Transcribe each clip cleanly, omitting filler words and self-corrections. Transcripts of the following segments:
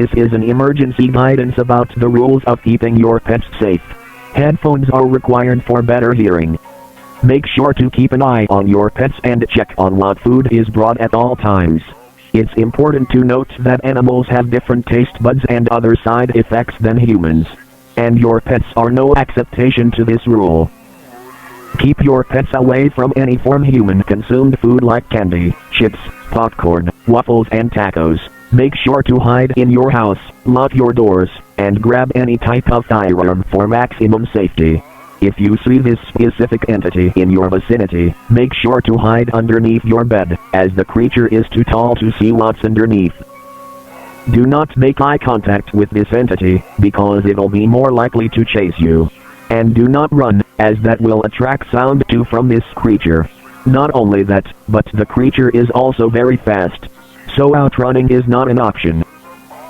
This is an emergency guidance about the rules of keeping your pets safe. Headphones are required for better hearing. Make sure to keep an eye on your pets and check on what food is brought at all times. It's important to note that animals have different taste buds and other side effects than humans. And your pets are no exception to this rule. Keep your pets away from any form human-consumed food like candy, chips, popcorn, waffles and tacos. Make sure to hide in your house, lock your doors, and grab any type of firearm for maximum safety. If you see this specific entity in your vicinity, make sure to hide underneath your bed, as the creature is too tall to see what's underneath. Do not make eye contact with this entity, because it'll be more likely to chase you. And do not run, as that will attract sound too from this creature. Not only that, but the creature is also very fast. So outrunning is not an option.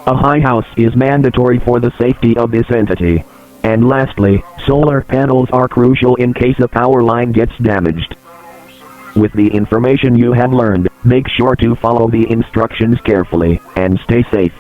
A high house is mandatory for the safety of this entity. And lastly, solar panels are crucial in case a power line gets damaged. With the information you have learned, make sure to follow the instructions carefully, and stay safe.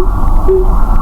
Thank you.